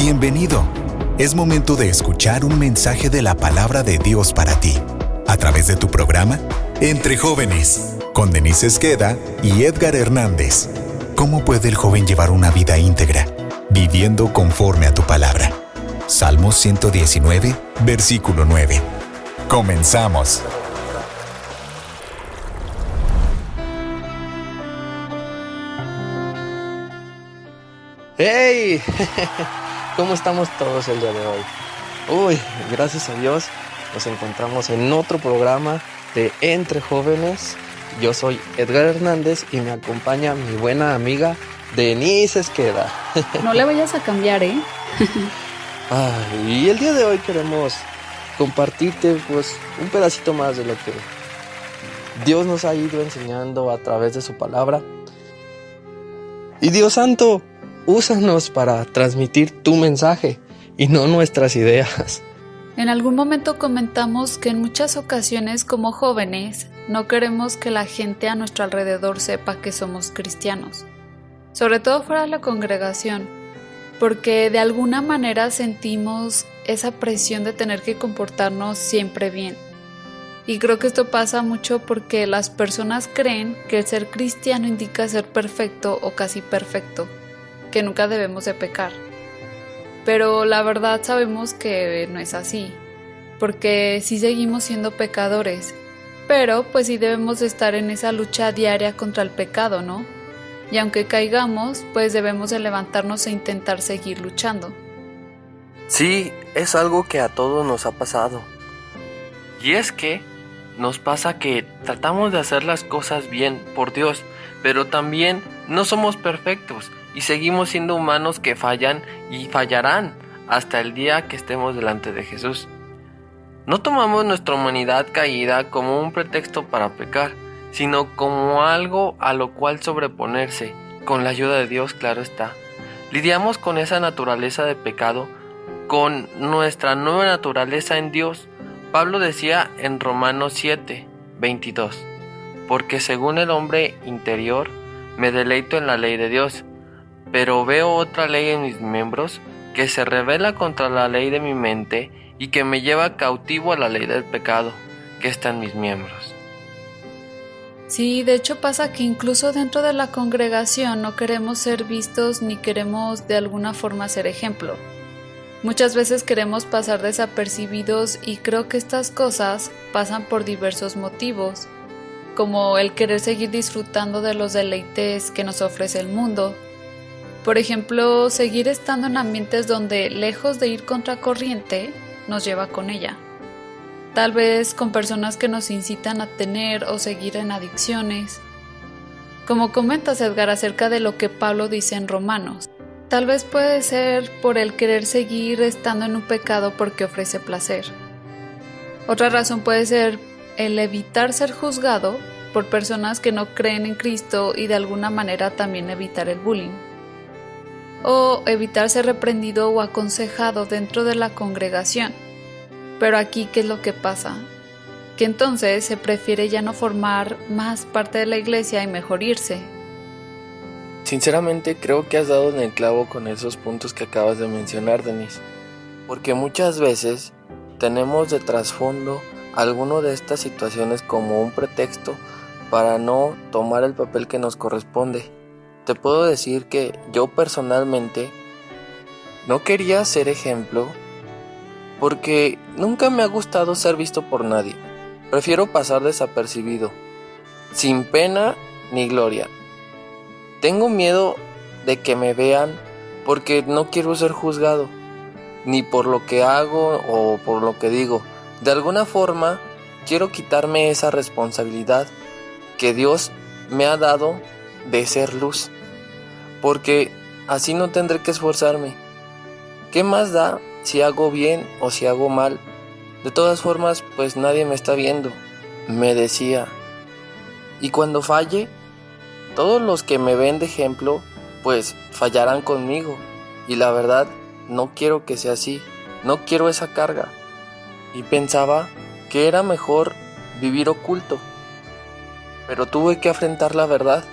Bienvenido. Es momento de escuchar un mensaje de la palabra de Dios para ti, a través de tu programa Entre Jóvenes, con Denise Esqueda y Edgar Hernández. ¿Cómo puede el joven llevar una vida íntegra, viviendo conforme a tu palabra? Salmos 119, versículo 9. Comenzamos. ¡Hey! ¿Cómo estamos todos el día de hoy? Uy, gracias a Dios nos encontramos en otro programa de Entre Jóvenes. Yo soy Edgar Hernández y me acompaña mi buena amiga Denise Esqueda. No le vayas a cambiar, ¿eh? Y el día de hoy queremos compartirte pues un pedacito más de lo que Dios nos ha ido enseñando a través de su palabra. Y Dios Santo, úsanos para transmitir tu mensaje y no nuestras ideas. En algún momento comentamos que en muchas ocasiones como jóvenes no queremos que la gente a nuestro alrededor sepa que somos cristianos, sobre todo fuera de la congregación, porque de alguna manera sentimos esa presión de tener que comportarnos siempre bien. Y creo que esto pasa mucho porque las personas creen que el ser cristiano indica ser perfecto o casi perfecto, que nunca debemos de pecar. Pero la verdad sabemos que no es así, porque sí seguimos siendo pecadores, pero pues sí debemos de estar en esa lucha diaria contra el pecado, ¿no? Y aunque caigamos, pues debemos de levantarnos e intentar seguir luchando. Sí, es algo que a todos nos ha pasado. Y es que nos pasa que tratamos de hacer las cosas bien por Dios, pero también no somos perfectos y seguimos siendo humanos que fallan y fallarán hasta el día que estemos delante de Jesús. No tomamos nuestra humanidad caída como un pretexto para pecar, sino como algo a lo cual sobreponerse, con la ayuda de Dios, claro está. Lidiamos con esa naturaleza de pecado, con nuestra nueva naturaleza en Dios. Pablo decía en Romanos 7, 22, porque según el hombre interior me deleito en la ley de Dios, pero veo otra ley en mis miembros que se rebela contra la ley de mi mente y que me lleva cautivo a la ley del pecado que está en mis miembros. Sí, de hecho pasa que incluso dentro de la congregación no queremos ser vistos ni queremos de alguna forma ser ejemplo. Muchas veces queremos pasar desapercibidos y creo que estas cosas pasan por diversos motivos, como el querer seguir disfrutando de los deleites que nos ofrece el mundo. Por ejemplo, seguir estando en ambientes donde, lejos de ir contracorriente, nos lleva con ella. Tal vez con personas que nos incitan a tener o seguir en adicciones. Como comentas, Edgar, acerca de lo que Pablo dice en Romanos. Tal vez puede ser por el querer seguir estando en un pecado porque ofrece placer. Otra razón puede ser el evitar ser juzgado por personas que no creen en Cristo y de alguna manera también evitar el bullying. O evitar ser reprendido o aconsejado dentro de la congregación. Pero aquí, ¿qué es lo que pasa? Que entonces se prefiere ya no formar más parte de la iglesia y mejor irse. Sinceramente creo que has dado en el clavo con esos puntos que acabas de mencionar, Denise, porque muchas veces tenemos de trasfondo alguno de estas situaciones como un pretexto para no tomar el papel que nos corresponde. Te puedo decir que yo personalmente no quería ser ejemplo porque nunca me ha gustado ser visto por nadie. Prefiero pasar desapercibido, sin pena ni gloria. Tengo miedo de que me vean porque no quiero ser juzgado, ni por lo que hago o por lo que digo. De alguna forma, quiero quitarme esa responsabilidad que Dios me ha dado de ser luz, porque así no tendré que esforzarme. ¿Qué más da si hago bien o si hago mal? De todas formas, pues nadie me está viendo, me decía. Y cuando falle, todos los que me ven de ejemplo, pues fallarán conmigo. Y la verdad, no quiero que sea así, no quiero esa carga. Y pensaba que era mejor vivir oculto. Pero tuve que afrontar la verdad.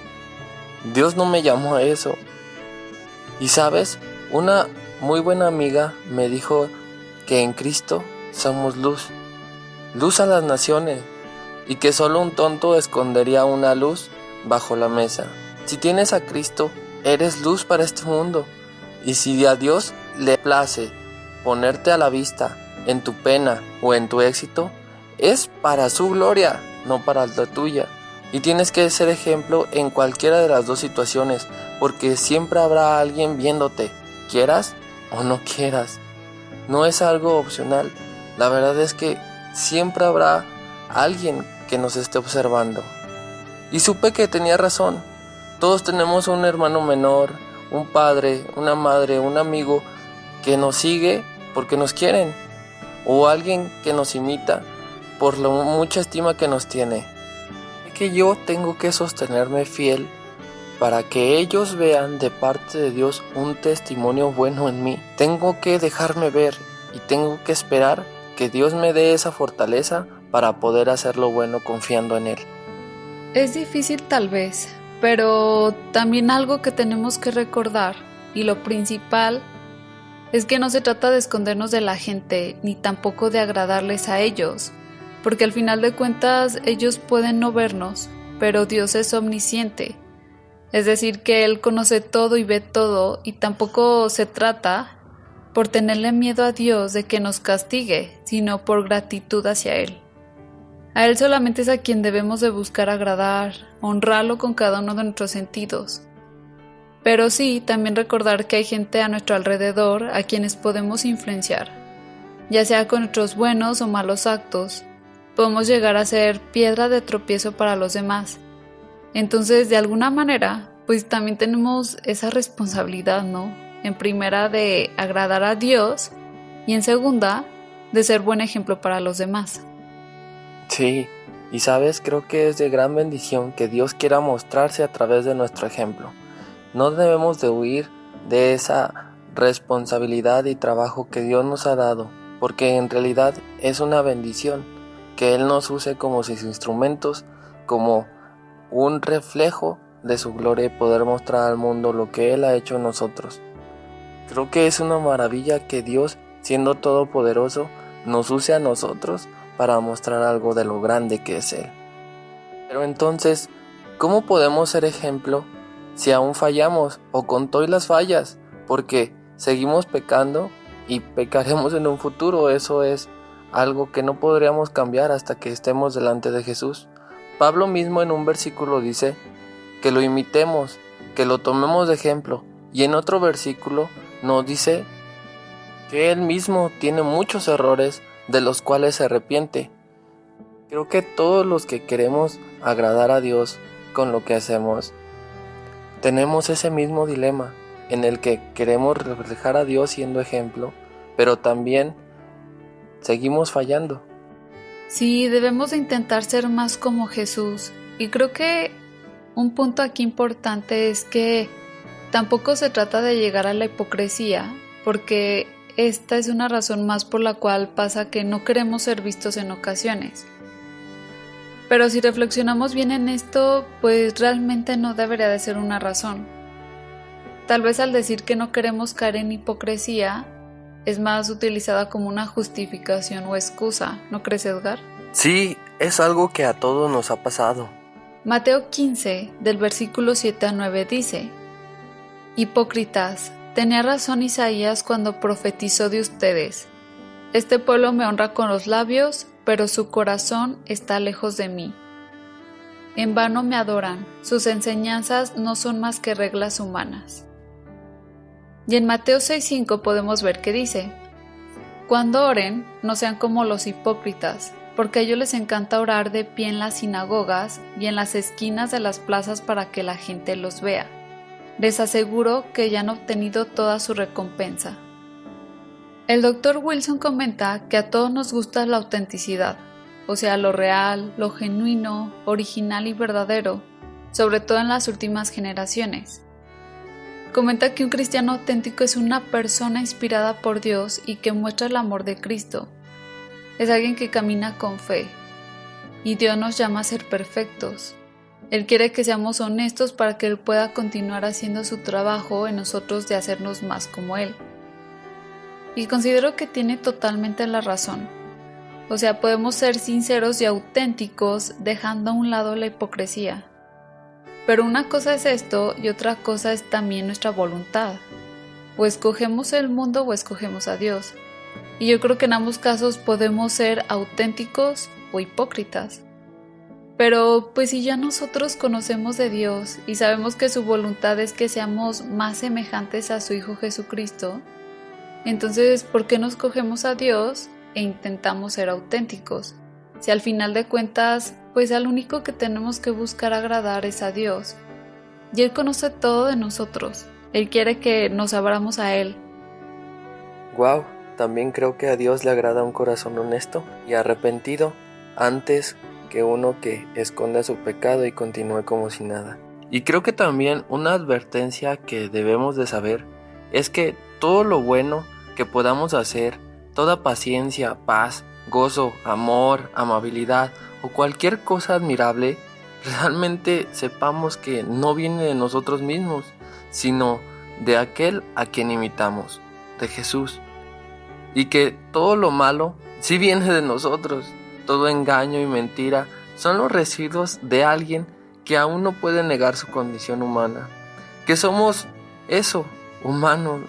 Dios no me llamó a eso. Y sabes, una muy buena amiga me dijo que en Cristo somos luz, luz a las naciones, y que solo un tonto escondería una luz bajo la mesa. Si tienes a Cristo, eres luz para este mundo, y si a Dios le place ponerte a la vista en tu pena o en tu éxito, es para su gloria, no para la tuya. Y tienes que ser ejemplo en cualquiera de las dos situaciones, porque siempre habrá alguien viéndote, quieras o no quieras. No es algo opcional. La verdad es que siempre habrá alguien que nos esté observando. Y supe que tenía razón. Todos tenemos un hermano menor, un padre, una madre, un amigo que nos sigue porque nos quieren, o alguien que nos imita por la mucha estima que nos tiene. Que yo tengo que sostenerme fiel para que ellos vean de parte de Dios un testimonio bueno en mí. Tengo que dejarme ver y tengo que esperar que Dios me dé esa fortaleza para poder hacer lo bueno confiando en Él. Es difícil tal vez, pero también algo que tenemos que recordar, y lo principal, es que no se trata de escondernos de la gente, ni tampoco de agradarles a ellos, porque al final de cuentas ellos pueden no vernos, pero Dios es omnisciente. Es decir, que Él conoce todo y ve todo, y tampoco se trata por tenerle miedo a Dios de que nos castigue, sino por gratitud hacia Él. A Él solamente es a quien debemos de buscar agradar, honrarlo con cada uno de nuestros sentidos. Pero sí, también recordar que hay gente a nuestro alrededor a quienes podemos influenciar, ya sea con nuestros buenos o malos actos. Podemos llegar a ser piedra de tropiezo para los demás. Entonces, de alguna manera, pues también tenemos esa responsabilidad, ¿no? En primera, de agradar a Dios, y en segunda, de ser buen ejemplo para los demás. Sí, y sabes, creo que es de gran bendición que Dios quiera mostrarse a través de nuestro ejemplo. No debemos de huir de esa responsabilidad y trabajo que Dios nos ha dado, porque en realidad es una bendición que Él nos use como sus instrumentos, como un reflejo de su gloria, y poder mostrar al mundo lo que Él ha hecho en nosotros. Creo que es una maravilla que Dios, siendo todopoderoso, nos use a nosotros para mostrar algo de lo grande que es Él. Pero entonces, ¿cómo podemos ser ejemplo si aún fallamos o con todas las fallas? Porque seguimos pecando y pecaremos en un futuro. Eso es algo que no podríamos cambiar hasta que estemos delante de Jesús. Pablo mismo en un versículo dice que lo imitemos, que lo tomemos de ejemplo, y en otro versículo nos dice que él mismo tiene muchos errores de los cuales se arrepiente. Creo que todos los que queremos agradar a Dios con lo que hacemos, tenemos ese mismo dilema en el que queremos reflejar a Dios siendo ejemplo, pero también seguimos fallando. Sí, debemos de intentar ser más como Jesús, y creo que un punto aquí importante es que tampoco se trata de llegar a la hipocresía, porque esta es una razón más por la cual pasa que no queremos ser vistos en ocasiones. Pero si reflexionamos bien en esto, pues realmente no debería de ser una razón. Tal vez al decir que no queremos caer en hipocresía, es más utilizada como una justificación o excusa, ¿no crees, Edgar? Sí, es algo que a todos nos ha pasado. Mateo 15, del versículo 7 a 9 dice: Hipócritas, tenía razón Isaías cuando profetizó de ustedes. Este pueblo me honra con los labios, pero su corazón está lejos de mí. En vano me adoran, sus enseñanzas no son más que reglas humanas. Y en Mateo 6:5 podemos ver que dice: Cuando oren, no sean como los hipócritas, porque a ellos les encanta orar de pie en las sinagogas y en las esquinas de las plazas para que la gente los vea. Les aseguro que ya han obtenido toda su recompensa. El Dr. Wilson comenta que a todos nos gusta la autenticidad, o sea, lo real, lo genuino, original y verdadero, sobre todo en las últimas generaciones. Comenta que un cristiano auténtico es una persona inspirada por Dios y que muestra el amor de Cristo. Es alguien que camina con fe, y Dios nos llama a ser perfectos. Él quiere que seamos honestos para que Él pueda continuar haciendo su trabajo en nosotros de hacernos más como Él. Y considero que tiene totalmente la razón. O sea, podemos ser sinceros y auténticos dejando a un lado la hipocresía. Pero una cosa es esto y otra cosa es también nuestra voluntad. O escogemos el mundo o escogemos a Dios. Y yo creo que en ambos casos podemos ser auténticos o hipócritas. Pero pues si ya nosotros conocemos de Dios y sabemos que su voluntad es que seamos más semejantes a su Hijo Jesucristo, entonces ¿por qué no escogemos a Dios e intentamos ser auténticos? Si al final de cuentas, pues al único que tenemos que buscar agradar es a Dios. Y Él conoce todo de nosotros. Él quiere que nos abramos a Él. Wow, también creo que a Dios le agrada un corazón honesto y arrepentido antes que uno que esconda su pecado y continúe como si nada. Y creo que también una advertencia que debemos de saber es que todo lo bueno que podamos hacer, toda paciencia, paz, gozo, amor, amabilidad o cualquier cosa admirable, realmente sepamos que no viene de nosotros mismos, sino de aquel a quien imitamos, de Jesús. Y que todo lo malo sí viene de nosotros, todo engaño y mentira son los residuos de alguien que aún no puede negar su condición humana, que somos eso, humanos,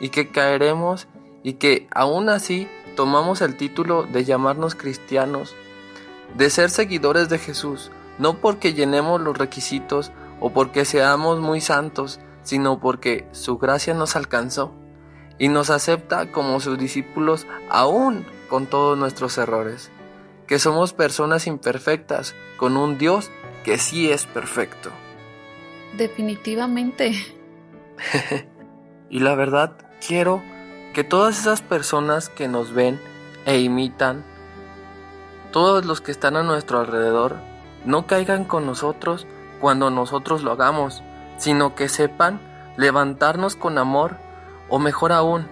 y que caeremos y que aún así tomamos el título de llamarnos cristianos, de ser seguidores de Jesús, no porque llenemos los requisitos o porque seamos muy santos, sino porque su gracia nos alcanzó y nos acepta como sus discípulos aún con todos nuestros errores, que somos personas imperfectas con un Dios que sí es perfecto. Definitivamente. Y la verdad, quiero que todas esas personas que nos ven e imitan, todos los que están a nuestro alrededor, no caigan con nosotros cuando nosotros lo hagamos, sino que sepan levantarnos con amor, o mejor aún,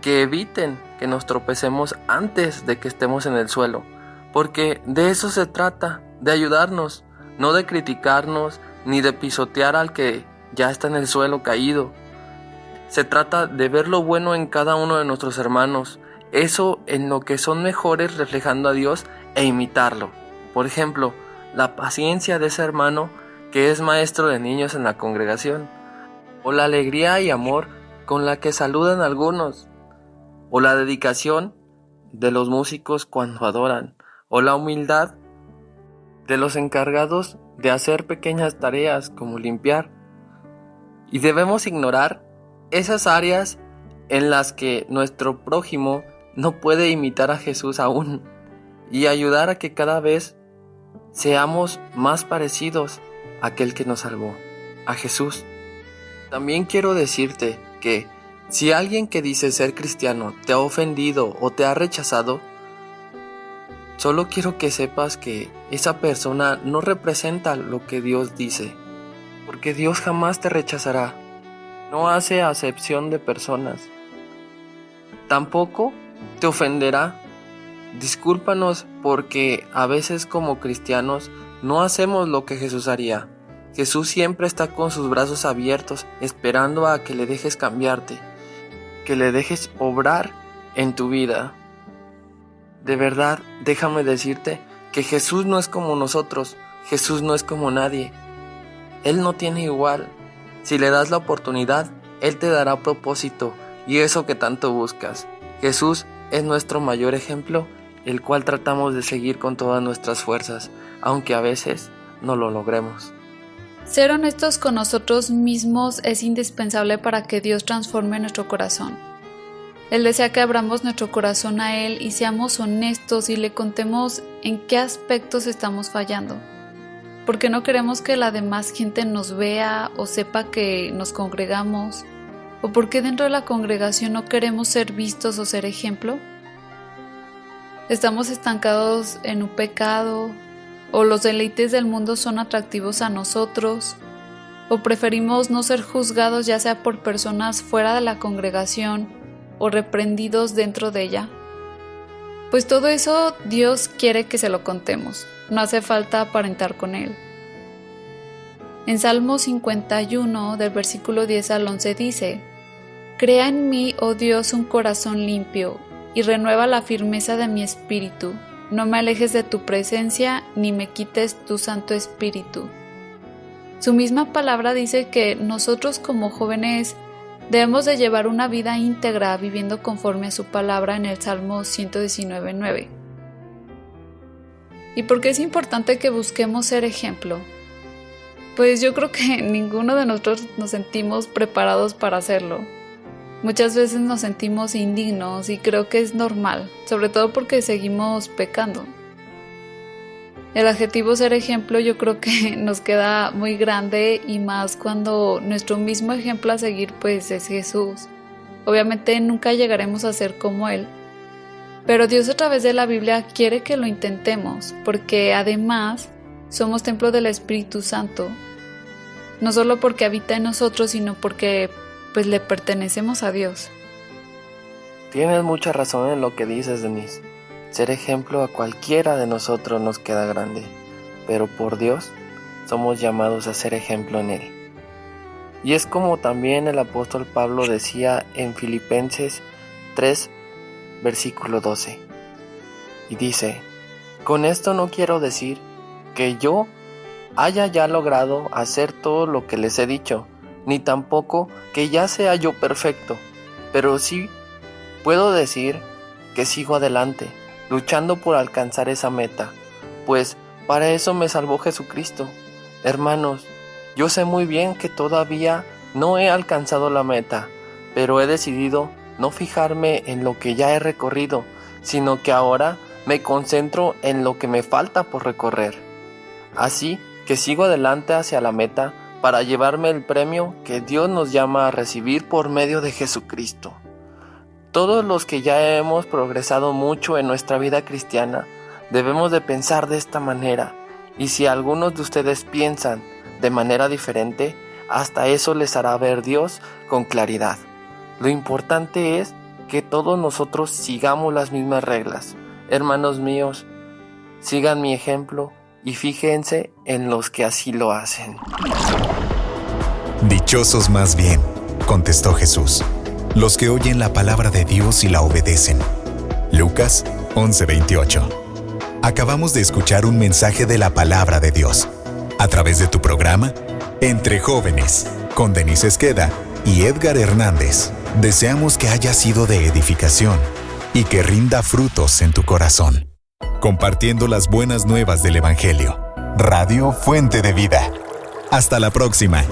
que eviten que nos tropecemos antes de que estemos en el suelo, porque de eso se trata, de ayudarnos, no de criticarnos ni de pisotear al que ya está en el suelo caído. Se trata de ver lo bueno en cada uno de nuestros hermanos, eso en lo que son mejores reflejando a Dios e imitarlo. Por ejemplo, la paciencia de ese hermano que es maestro de niños en la congregación, o la alegría y amor con la que saludan a algunos, o la dedicación de los músicos cuando adoran, o la humildad de los encargados de hacer pequeñas tareas como limpiar. Y debemos ignorar esas áreas en las que nuestro prójimo no puede imitar a Jesús aún, y ayudar a que cada vez seamos más parecidos a aquel que nos salvó, a Jesús. También quiero decirte que si alguien que dice ser cristiano te ha ofendido o te ha rechazado, solo quiero que sepas que esa persona no representa lo que Dios dice, porque Dios jamás te rechazará. No hace acepción de personas. Tampoco te ofenderá. Discúlpanos porque a veces como cristianos no hacemos lo que Jesús haría. Jesús siempre está con sus brazos abiertos, esperando a que le dejes cambiarte, que le dejes obrar en tu vida. De verdad, déjame decirte que Jesús no es como nosotros, Jesús no es como nadie. Él no tiene igual. Si le das la oportunidad, Él te dará propósito y eso que tanto buscas. Jesús es nuestro mayor ejemplo, el cual tratamos de seguir con todas nuestras fuerzas, aunque a veces no lo logremos. Ser honestos con nosotros mismos es indispensable para que Dios transforme nuestro corazón. Él desea que abramos nuestro corazón a Él y seamos honestos y le contemos en qué aspectos estamos fallando. Porque no queremos que la demás gente nos vea o sepa que nos congregamos, o porque dentro de la congregación no queremos ser vistos o ser ejemplo. Estamos estancados en un pecado, o los deleites del mundo son atractivos a nosotros, o preferimos no ser juzgados ya sea por personas fuera de la congregación o reprendidos dentro de ella. Pues todo eso Dios quiere que se lo contemos, no hace falta aparentar con Él. En Salmo 51, del versículo 10 al 11 dice: Crea en mí, oh Dios, un corazón limpio, y renueva la firmeza de mi espíritu. No me alejes de tu presencia, ni me quites tu Santo Espíritu. Su misma palabra dice que nosotros como jóvenes debemos de llevar una vida íntegra viviendo conforme a su palabra en el Salmo 119:9. ¿Y por qué es importante que busquemos ser ejemplo? Pues yo creo que ninguno de nosotros nos sentimos preparados para hacerlo. Muchas veces nos sentimos indignos y creo que es normal, sobre todo porque seguimos pecando. El adjetivo ser ejemplo yo creo que nos queda muy grande y más cuando nuestro mismo ejemplo a seguir pues es Jesús. Obviamente nunca llegaremos a ser como Él, pero Dios a través de la Biblia quiere que lo intentemos porque además somos templo del Espíritu Santo, no solo porque habita en nosotros sino porque pues le pertenecemos a Dios. Tienes mucha razón en lo que dices, Denise. Ser ejemplo a cualquiera de nosotros nos queda grande, pero por Dios somos llamados a ser ejemplo en Él. Y es como también el apóstol Pablo decía en Filipenses 3, versículo 12. Y dice, con esto no quiero decir que yo haya ya logrado hacer todo lo que les he dicho, ni tampoco que ya sea yo perfecto, pero sí puedo decir que sigo adelante, luchando por alcanzar esa meta, pues para eso me salvó Jesucristo. Hermanos, yo sé muy bien que todavía no he alcanzado la meta, pero he decidido no fijarme en lo que ya he recorrido, sino que ahora me concentro en lo que me falta por recorrer. Así que sigo adelante hacia la meta para llevarme el premio que Dios nos llama a recibir por medio de Jesucristo. Todos los que ya hemos progresado mucho en nuestra vida cristiana debemos de pensar de esta manera, y si algunos de ustedes piensan de manera diferente, hasta eso les hará ver Dios con claridad. Lo importante es que todos nosotros sigamos las mismas reglas. Hermanos míos, sigan mi ejemplo y fíjense en los que así lo hacen. Dichosos más bien, contestó Jesús, los que oyen la palabra de Dios y la obedecen. Lucas 11:28. Acabamos de escuchar un mensaje de la palabra de Dios a través de tu programa Entre Jóvenes, con Denise Esqueda y Edgar Hernández. Deseamos que haya sido de edificación y que rinda frutos en tu corazón. Compartiendo las buenas nuevas del Evangelio. Radio Fuente de Vida. Hasta la próxima.